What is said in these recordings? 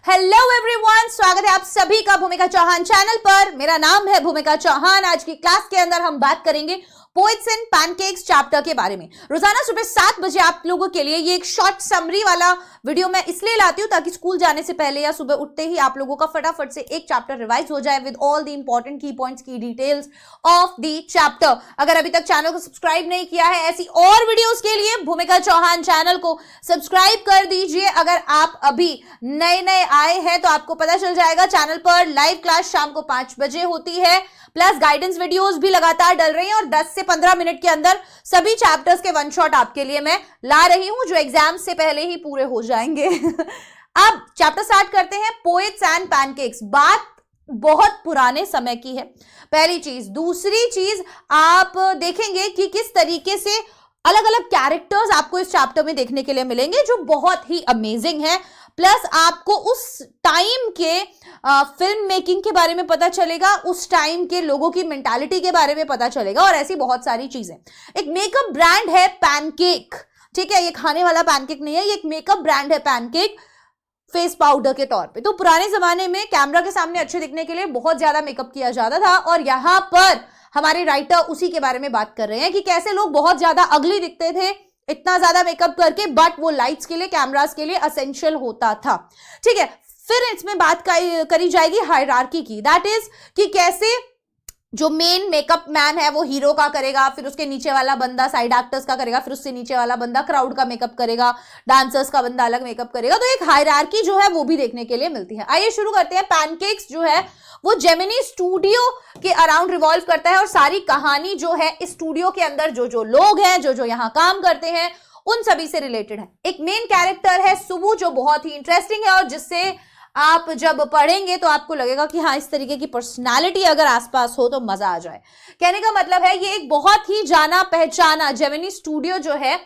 Hello everyone, स्वागत है आप सभी का भूमिका चौहान चैनल पर। मेरा नाम है भूमिका चौहान। आज की क्लास के अंदर हम बात करेंगे पोएट्स एंड पैनकेक्स चैप्टर के बारे में। रोजाना सुबह 7 बजे आप लोगों के लिए ये एक शॉर्ट समरी वाला वीडियो मैं इसलिए लाती हूं ताकि स्कूल जाने से पहले या सुबह उठते ही आप लोगों का फटाफट से एक चैप्टर रिवाइज हो जाए विद ऑल द इंपॉर्टेंट की पॉइंट्स, की डिटेल्स ऑफ द चैप्टर। अगर अभी तक चैनल को सब्सक्राइब नहीं किया है, ऐसी और वीडियोस के लिए भूमिका चौहान चैनल को सब्सक्राइब कर दीजिए। अगर आप अभी नए आए हैं तो आपको पता चल जाएगा, चैनल पर लाइव क्लास शाम को 5 बजे होती है, प्लस गाइडेंस वीडियोस भी लगातार डल रही हैं और 10 से 15 मिनट के अंदर सभी चैप्टर्स के वन शॉट आपके लिए मैं ला रही हूं, जो एग्जाम से पहले ही पूरे हो जाएंगे। अब चैप्टर स्टार्ट करते हैं, पोएट्स एंड पैनकेक्स। बात बहुत पुराने समय की है, पहली चीज। दूसरी चीज, आप देखेंगे कि किस तरीके से अलग अलग कैरेक्टर्स आपको इस चैप्टर में देखने के लिए मिलेंगे, जो बहुत ही अमेजिंग है। प्लस आपको उस टाइम के फिल्म मेकिंग के बारे में पता चलेगा, उस टाइम के लोगों की मेंटालिटी के बारे में पता चलेगा और ऐसी बहुत सारी चीजें। एक मेकअप ब्रांड है पैनकेक, ठीक है, ये खाने वाला पैनकेक नहीं है, ये एक मेकअप ब्रांड है पैनकेक, फेस पाउडर के तौर पे। तो पुराने जमाने में कैमरा के सामने अच्छे दिखने के लिए बहुत ज्यादा मेकअप किया जाता था और यहाँ पर हमारे राइटर उसी के बारे में बात कर रहे हैं कि कैसे लोग बहुत ज्यादा अगली दिखते थे इतना ज्यादा मेकअप करके, बट वो लाइट्स के लिए, कैमरास के लिए असेंशियल होता था। ठीक है, फिर इसमें बात करी जाएगी हायरार्की की, दैट इज कि कैसे जो मेन मेकअप मैन है वो हीरो का करेगा, फिर उसके नीचे वाला बंदा साइड एक्टर्स का करेगा, फिर उससे नीचे वाला बंदा क्राउड का मेकअप करेगा, डांसर्स का बंदा अलग मेकअप करेगा। तो एक हायरार्की जो है वो भी देखने के लिए मिलती है। आइए शुरू करते हैं। पैनकेक्स जो है वो जेमिनी स्टूडियो के अराउंड रिवॉल्व करता है और सारी कहानी जो है इस स्टूडियो के अंदर जो लोग हैं, जो यहाँ काम करते हैं, उन सभी से रिलेटेड है। एक मेन कैरेक्टर है सुबु, जो बहुत ही इंटरेस्टिंग है और जिससे आप जब पढ़ेंगे तो आपको लगेगा कि हाँ, इस तरीके की पर्सनालिटी अगर आसपास हो तो मजा आ जाए। कहने का मतलब है ये एक बहुत ही जाना पहचाना जेमिनी स्टूडियो जो है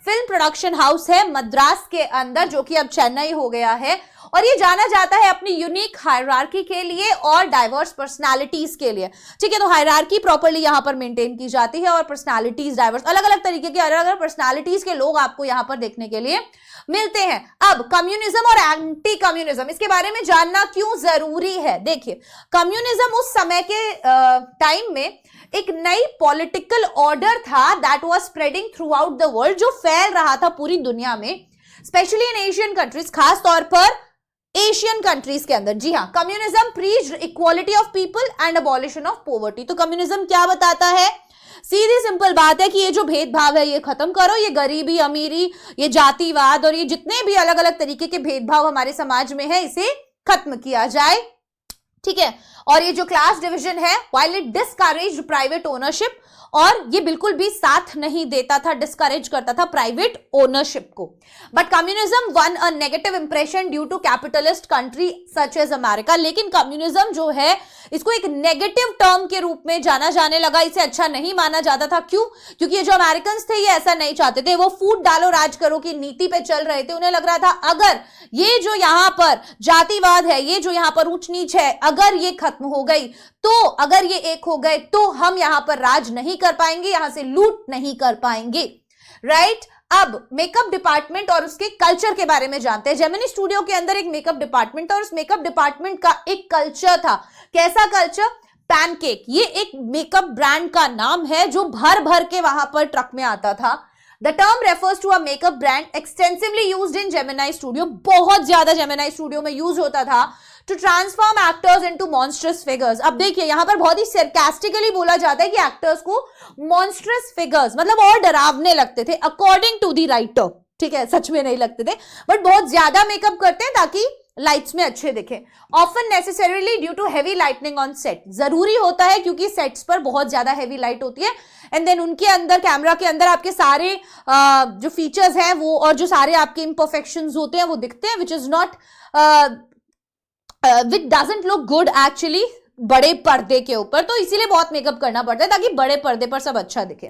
फिल्म प्रोडक्शन हाउस है मद्रास के अंदर, जो कि अब चेन्नई हो गया है, और ये जाना जाता है अपनी यूनिक हायरार्की के लिए और डाइवर्स पर्सनालिटीज के लिए। ठीक है, तो हायरार्की प्रॉपर्ली यहाँ पर मेंटेन की जाती है और पर्सनालिटीज डाइवर्स, अलग अलग तरीके के अलग अलग पर्सनालिटीज के लोग आपको यहाँ पर देखने के लिए मिलते हैं। अब कम्युनिज्म और एंटी कम्युनिज्म, इसके बारे में जानना क्यों जरूरी है। देखिए, कम्युनिज्म उस समय के टाइम में एक नई पॉलिटिकल ऑर्डर था that was spreading through out the world, जो फैल रहा था पूरी दुनिया में, स्पेशली इन एशियन कंट्रीज, खास तौर पर एशियन कंट्रीज के अंदर। जी हाँ, communism preached equality of people and abolition of poverty. तो कम्युनिज्म क्या बताता है? सीधी सिंपल बात है कि ये जो भेदभाव है ये खत्म करो, ये गरीबी अमीरी, ये जातिवाद और ये जितने भी अलग अलग तरीके के भेदभाव हमारे समाज में है, इसे खत्म किया जाए। ठीक है, और ये जो क्लास डिवीजन है, while it discouraged private ownership, और ये बिल्कुल भी साथ नहीं देता था, डिस्करेज करता था प्राइवेट ओनरशिप को। But communism won a negative impression due to capitalist country such as America. लेकिन कम्युनिज्म जो है इसको एक नेगेटिव टर्म के रूप में जाना जाने लगा, इसे अच्छा नहीं माना जाता था। क्यों? क्योंकि ये जो अमेरिकन थे ये ऐसा नहीं चाहते थे, वो फूट डालो राज करो की नीति पे चल रहे थे। उन्हें लग रहा था अगर ये जो यहाँ पर जातिवाद है, ये जो यहाँ पर ऊंच नीच है, अगर ये खत्म हो गई, तो अगर ये एक हो गए तो हम यहाँ पर राज नहीं कर पाएंगे, यहां से लूट नहीं कर पाएंगे। राइट? अब मेकअप डिपार्टमेंट और उसके कल्चर के बारे में जानते हैं। जेमिनी स्टूडियो के अंदर एक मेकअप डिपार्टमेंट था और उस मेकअप डिपार्टमेंट का एक कल्चर था। कैसा कल्चर? पैनकेक, ये एक मेकअप ब्रांड का नाम है जो भर भर के वहां पर ट्रक में आता था। The term refers to a makeup brand extensively used in Gemini Studio, बहुत ज्यादा Gemini Studio में यूज होता था to transform actors into monstrous figures। अब देखिए यहाँ पर बहुत ही sarcastically बोला जाता है कि एक्टर्स को monstrous figures मतलब और डरावने लगते थे according to the writer। ठीक है, सच में नहीं लगते थे, बट बहुत ज्यादा मेकअप करते हैं ताकि लाइट्स में अच्छे दिखे। Often necessarily due to heavy lightning on set, जरूरी होता है क्योंकि सेट्स पर बहुत ज्यादा हेवी लाइट होती है, एंड देन उनके अंदर, कैमरा के अंदर आपके सारे जो फीचर्स हैं वो और जो सारे आपके इम्परफेक्शंस होते हैं वो दिखते हैं, विच is not which doesn't look good actually बड़े पर्दे के ऊपर। तो इसीलिए बहुत मेकअप करना पड़ता है ताकि बड़े पर्दे पर सब अच्छा दिखे।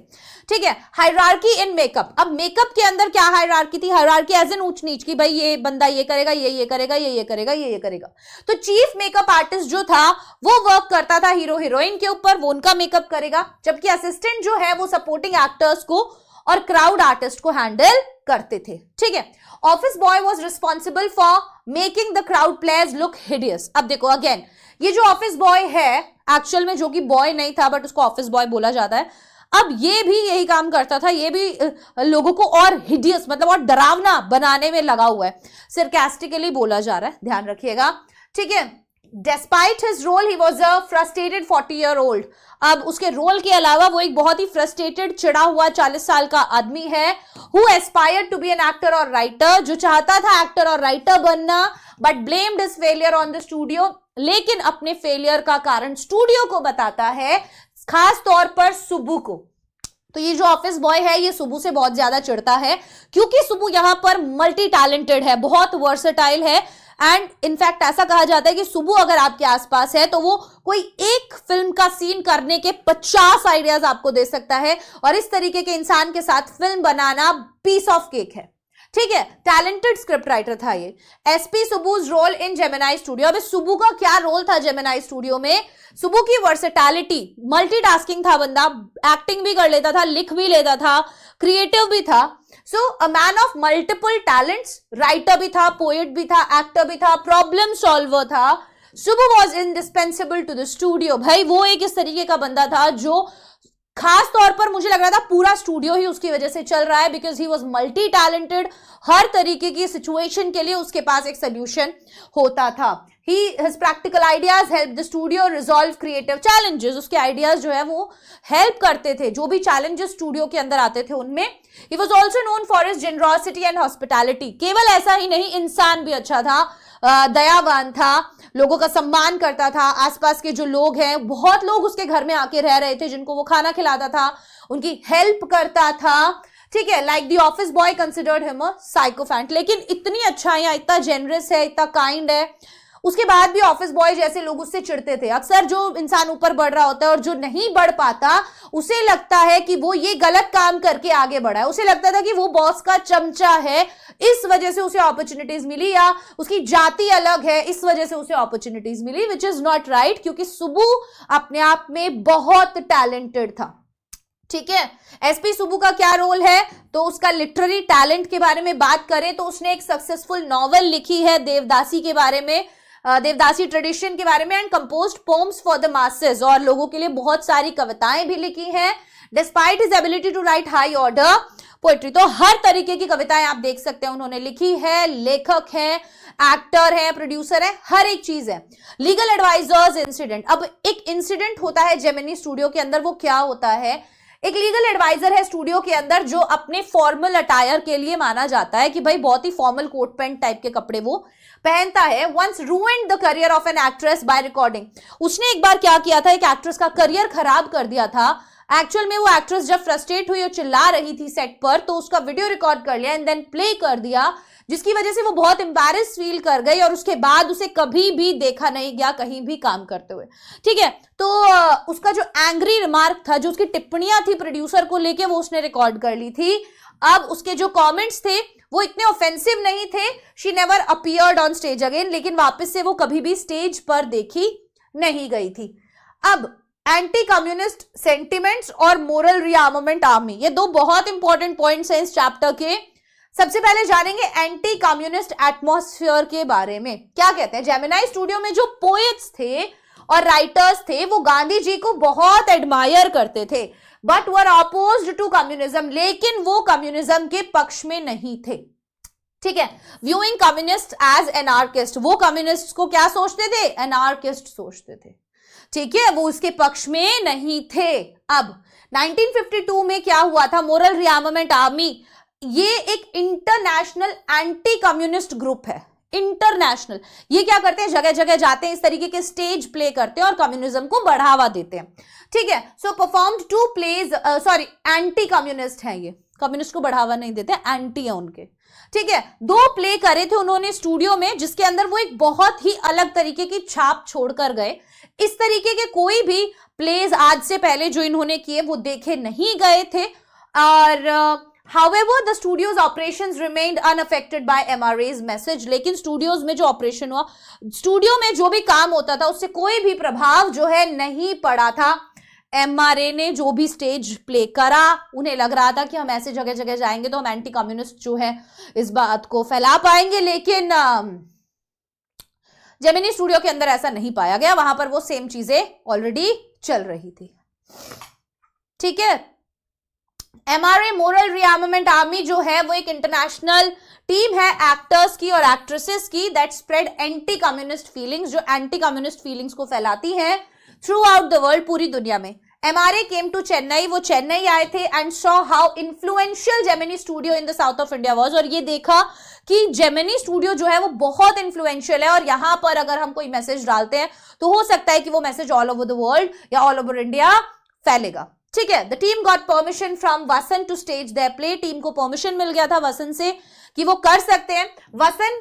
ठीक है, हायरार्की इन मेकअप। अब मेकअप के अंदर क्या हायरार्की थी? हायरार्की एज एन ऊंच नीच की, भाई ये बंदा ये करेगा, ये करेगा, ये करेगा, ये करेगा। तो चीफ मेकअप आर्टिस्ट जो था वो वर्क करता था हीरो हीरोइन के ऊपर, वो उनका मेकअप करेगा, जबकि असिस्टेंट जो है वो सपोर्टिंग एक्टर्स को और क्राउड आर्टिस्ट को हैंडल करते थे। ठीक है, office boy was responsible for making the crowd players look hideous. अब देखो अगेन, ये जो ऑफिस बॉय है एक्चुअल में, जो कि बॉय नहीं था बट उसको ऑफिस बॉय बोला जाता है, अब ये भी यही काम करता था, ये भी लोगों को और हिडियस मतलब और डरावना बनाने में लगा हुआ है। सरकास्टिकली बोला जा रहा है, ध्यान रखिएगा। ठीक है, Despite his role, he was a frustrated 40-year-old. अब उसके रोल के अलावा वो एक बहुत ही फ्रस्ट्रेटेड, चिढ़ा हुआ 40 साल का आदमी है, who aspired to be an actor or writer, जो चाहता था एक्टर और राइटर बनना, but blamed his failure on the studio. लेकिन अपने फेलियर का कारण स्टूडियो को बताता है, खास तौर पर सुबू को। तो ये जो ऑफिस बॉय है ये सुबू से बहुत ज्यादा चिढ़ता है, क्योंकि सुबू यहां पर मल्टी टैलेंटेड है, बहुत वर्सेटाइल है, एंड इनफैक्ट ऐसा कहा जाता है कि सुबू अगर आपके आसपास है तो वो कोई एक फिल्म का सीन करने के 50 आइडियाज आपको दे सकता है, और इस तरीके के इंसान के साथ फिल्म बनाना पीस ऑफ केक है। ठीक है, टैलेंटेड स्क्रिप्ट राइटर था ये। SP Subbu's role in Gemini Studio. अब सुबू का क्या रोल था जेमिनाई स्टूडियो में? सुबू की वर्सेटैलिटी, मल्टीटास्किंग था बंदा, एक्टिंग भी कर लेता था, लिख भी लेता था, क्रिएटिव भी था। So a man of multiple talents, writer भी था, पोएट भी था, एक्टर भी था, प्रॉब्लम सॉल्वर था। Subbu was indispensable to the studio. भाई वो एक इस तरीके का बंदा था जो खास तौर पर मुझे लग रहा था पूरा स्टूडियो ही उसकी वजह से चल रहा है, because he was multi talented. हर तरीके की सिचुएशन के लिए उसके पास एक सोल्यूशन होता था। His practical ideas helped the studio resolve creative challenges. उसके आइडियाज जो है वो हेल्प करते थे जो भी चैलेंजेस स्टूडियो के अंदर आते थे उनमें। He was also known for his generosity and hospitality. केवल ऐसा ही नहीं, इंसान भी अच्छा था, दयावान था, लोगों का सम्मान करता था। आसपास के जो लोग हैं, बहुत लोग उसके घर में आके रह रहे थे जिनको वो खाना खिलाता था, उनकी हेल्प करता था। ठीक है, like the office boy considered him a sycophant. लेकिन इतनी अच्छाइयां, इतना जेनरस है, इतना काइंड है, उसके बाद भी ऑफिस बॉय जैसे लोग उससे चिढ़ते थे। अक्सर जो इंसान ऊपर बढ़ रहा होता है और जो नहीं बढ़ पाता, उसे लगता है कि वो ये गलत काम करके आगे बढ़ा है, उसे लगता था कि वो बॉस का चमचा है, इस वजह से उसे अपॉर्चुनिटीज मिली, या उसकी जाति अलग है इस वजह से उसे अपॉर्चुनिटीज मिली, विच इज नॉट राइट, क्योंकि सुबू अपने आप में बहुत टैलेंटेड था। ठीक है, एसपी सुबू का क्या रोल है? तो उसका लिटरेरी टैलेंट के बारे में बात करें तो उसने एक सक्सेसफुल नॉवेल लिखी है देवदासी के बारे में, देवदासी ट्रेडिशन के बारे में, and composed poems for the masses, और लोगों के लिए बहुत सारी कविताएं भी लिखी हैं। Despite his ability to write high order poetry, तो हर तरीके की कविताएं आप देख सकते हैं उन्होंने लिखी है। लेखक है, एक्टर है, प्रोड्यूसर है, हर एक चीज है। Legal advisers incident. अब एक इंसिडेंट होता है जेमिनी स्टूडियो के अंदर, वो क्या होता है? एक लीगल एडवाइजर है स्टूडियो के अंदर जो अपने फॉर्मल अटायर के लिए माना जाता है कि भाई बहुत ही फॉर्मल कोट पैंट टाइप के कपड़े वो पहनता है। Once ruined the career of an actress by recording. उसने एक बार क्या किया था, एक एक्ट्रेस का करियर खराब कर दिया था। एक्चुअल में वो एक्ट्रेस जब फ्रस्ट्रेट हुई और चिल्ला रही थी सेट पर, तो उसका वीडियो रिकॉर्ड कर लिया एंड देन प्ले कर दिया, जिसकी वजह से वो बहुत एम्बैरेस फील कर गई और उसके बाद उसे कभी भी देखा नहीं गया कहीं भी काम करते हुए। ठीक है, तो उसका जो एंग्री रिमार्क था, जो उसकी टिप्पणियां थी प्रोड्यूसर को लेके, वो उसने रिकॉर्ड कर ली थी। अब उसके जो कमेंट्स थे वो इतने ऑफेंसिव नहीं थे। She never appeared on stage again, लेकिन वापस से वो कभी भी स्टेज पर देखी नहीं गई थी। अब एंटी कम्युनिस्ट सेंटिमेंट्स और मोरल रीआर्ममेंट आर्मी, ये दो बहुत इंपॉर्टेंट पॉइंट्स हैं इस चैप्टर के। सबसे पहले जानेंगे एंटी कम्युनिस्ट एटमॉस्फेयर के बारे में। क्या कहते हैं, जेमिनाई स्टूडियो में जो पोएट्स थे और राइटर्स थे वो गांधी जी को बहुत एडमायर करते थे, but were opposed to communism, लेकिन वो कम्युनिज्म के पक्ष में नहीं थे। ठीक है, व्यूइंग कम्युनिस्ट एज एनार्किस्ट, वो कम्युनिस्ट को क्या सोचते थे? एनार्किस्ट सोचते थे। ठीक है, वो उसके पक्ष में नहीं थे। अब 1952 में क्या हुआ था? मोरल रीआर्ममेंट आर्मी, ये एक इंटरनेशनल एंटी कम्युनिस्ट ग्रुप है। इंटरनेशनल, ये क्या करते हैं? जगह जगह जाते हैं, इस तरीके के स्टेज प्ले करते हैं और कम्युनिज्म को बढ़ावा देते हैं। ठीक है, सो परफॉर्म्ड 2 प्लेज, एंटी कम्युनिस्ट है ये, कम्युनिस्ट को बढ़ावा नहीं देते, एंटी है उनके। ठीक है, 2 प्ले करे थे उन्होंने स्टूडियो में, जिसके अंदर वो एक बहुत ही अलग तरीके की छाप छोड़कर गए। इस तरीके के कोई भी प्लेज आज से पहले जो इन्होंने किए वो देखे नहीं गए थे। और However, the studio's operations remained unaffected by MRA's message. लेकिन स्टूडियोज में जो ऑपरेशन हुआ, स्टूडियो में जो भी काम होता था उससे कोई भी प्रभाव जो है नहीं पड़ा था एमआरए ने जो भी स्टेज प्ले करा, उन्हें लग रहा था कि हम ऐसे जगह जगह जाएंगे तो हम एंटी कम्युनिस्ट जो है इस बात को फैला पाएंगे, लेकिन जेमिनी स्टूडियो के अंदर ऐसा नहीं पाया गया, वहां पर वो सेम चीजें ऑलरेडी चल रही थी। ठीक है, एमआरए मोरल रीआर्मामेंट आर्मी जो है वो एक इंटरनेशनल टीम है एक्टर्स की और एक्ट्रेसेस की that spread anti communist feelings, जो एंटी कम्युनिस्ट फीलिंग्स को फैलाती हैं थ्रू आउट द वर्ल्ड, पूरी दुनिया में। एमआरए केम टू चेन्नई, वो चेन्नई आए थे and saw how influential Gemini studio in the south of India was, और ये देखा कि जेमिनी स्टूडियो जो है वो बहुत इन्फ्लुएंशियल है और यहां पर अगर हम कोई मैसेज डालते हैं तो हो सकता है कि वो message all over the world या ऑल ओवर इंडिया फैलेगा। ठीक है, the team got permission from Vasan to stage their play, team को परमिशन मिल गया था वसन से कि वो कर सकते हैं। वसन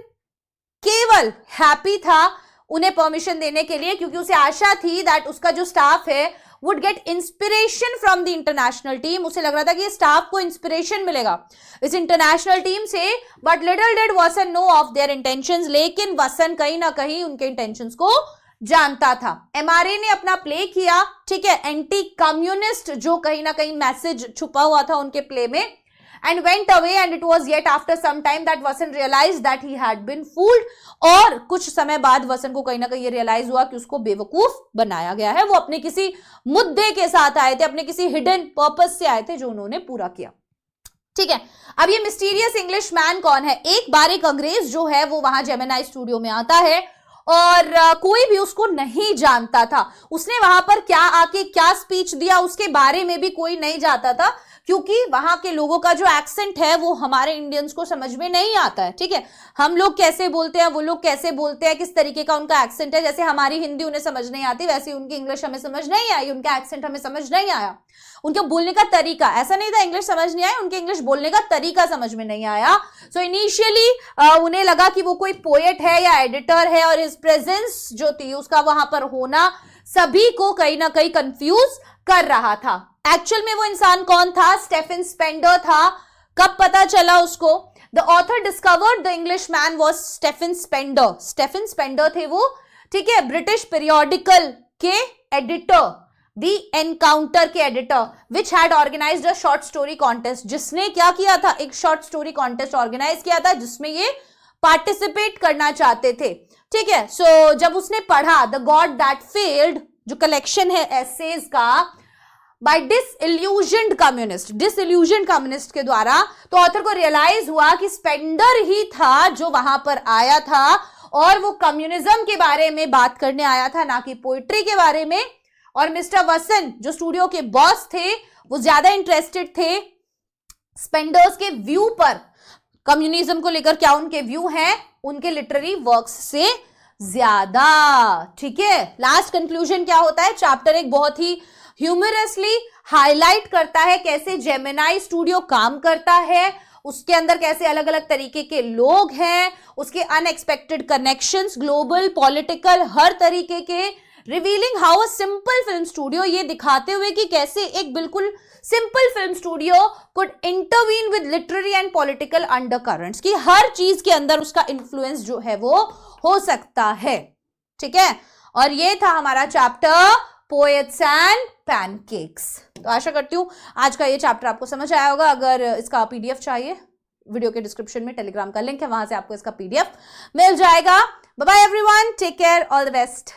केवल हैप्पी था उन्हें परमिशन देने के लिए, क्योंकि उसे आशा थी दैट उसका जो स्टाफ है would get inspiration from the international team, उसे लग रहा था कि ये स्टाफ को इंस्पिरेशन मिलेगा इस इंटरनेशनल टीम से, बट लिटिल डिड वसन नो ऑफ देयर इंटेंशंस, लेकिन वसन कहीं ना कहीं उनके इंटेंशंस को जानता था। एमआरए ने अपना प्ले किया, ठीक है, एंटी कम्युनिस्ट जो कहीं ना कहीं मैसेज छुपा हुआ था उनके प्ले में, and went away and it was yet after some time that Vasan realized that he had been fooled, और कुछ समय बाद वसन को कहीं ना कहीं ये रियलाइज हुआ कि उसको बेवकूफ बनाया गया है, वो अपने किसी मुद्दे के साथ आए थे, अपने किसी हिडन पर्पस से आए थे जो उन्होंने पूरा किया। ठीक है, अब ये मिस्टीरियस इंग्लिश मैन कौन है? एक बार एक अंग्रेज जो है वो वहां जेमिनी स्टूडियो में आता है और कोई भी उसको नहीं जानता था, उसने वहां पर क्या आके क्या स्पीच दिया उसके बारे में भी कोई नहीं जानता था, क्योंकि वहां के लोगों का जो एक्सेंट है वो हमारे इंडियंस को समझ में नहीं आता है। ठीक है, हम लोग कैसे बोलते हैं, वो लोग कैसे बोलते हैं, किस तरीके का उनका एक्सेंट है, जैसे हमारी हिंदी उन्हें समझ नहीं आती वैसे उनकी इंग्लिश हमें समझ नहीं आई, उनका एक्सेंट हमें समझ नहीं आया, उनके बोलने का तरीका, ऐसा नहीं था इंग्लिश समझ नहीं आया, उनके इंग्लिश बोलने का तरीका समझ में नहीं आया। सो इनिशियली उन्हें लगा कि वो कोई पोएट है या एडिटर है, और हिज प्रेजेंस जो थी उसका वहां पर होना सभी को कहीं ना कहीं कंफ्यूज कर रहा था। एक्चुअल में वो इंसान कौन था? स्टेफन स्पेंडर था। कब पता चला उसको? The author discovered the Englishman was Stephen Spender. Stephen Spender थे वो, ठीक है, ब्रिटिश पीरियोडिकल के एडिटर, द एनकाउंटर के editor, which had organised a short story contest, जिसने क्या किया था? एक शॉर्ट स्टोरी कॉन्टेस्ट ऑर्गेनाइज किया था जिसमें ये पार्टिसिपेट करना चाहते थे। ठीक है, सो जब उसने पढ़ा द गॉड दैट फेल्ड, जो कलेक्शन है एसेज का बाय डिसइल्यूजन्ड कम्युनिस्ट के द्वारा, तो ऑथर को रियलाइज हुआ कि स्पेंडर ही था जो वहां पर आया था और वो कम्युनिज्म के बारे में बात करने आया था, ना कि पोइट्री के बारे में। और मिस्टर वसन जो स्टूडियो के बॉस थे वो ज्यादा इंटरेस्टेड थे स्पेंडर्स के व्यू पर, कम्युनिज्म को लेकर क्या उनके व्यू हैं उनके लिटरेरी वर्क्स से ज्यादा। ठीक है, लास्ट कंक्लूजन क्या होता है? चैप्टर एक बहुत ही ह्यूमरसली हाईलाइट करता है कैसे जेमिनी स्टूडियो काम करता है, उसके अंदर कैसे अलग अलग तरीके के लोग हैं, उसके अनएक्सपेक्टेड कनेक्शंस, ग्लोबल पॉलिटिकल हर तरीके के, revealing how a simple film studio, ये दिखाते हुए कि कैसे एक बिल्कुल सिंपल film studio could intervene with literary and political undercurrents, की हर चीज के अंदर उसका इन्फ्लुएंस जो है वो हो सकता है। ठीक है, और ये था हमारा चैप्टर पोएट्स एंड पैनकेक्स। तो आशा करती हूँ आज का ये चैप्टर आपको समझ आया होगा। अगर इसका पीडीएफ चाहिए, वीडियो के डिस्क्रिप्शन में टेलीग्राम का लिंक है, वहां से आपको इसका पीडीएफ मिल जाएगा। Bye bye everyone, take care, all the best.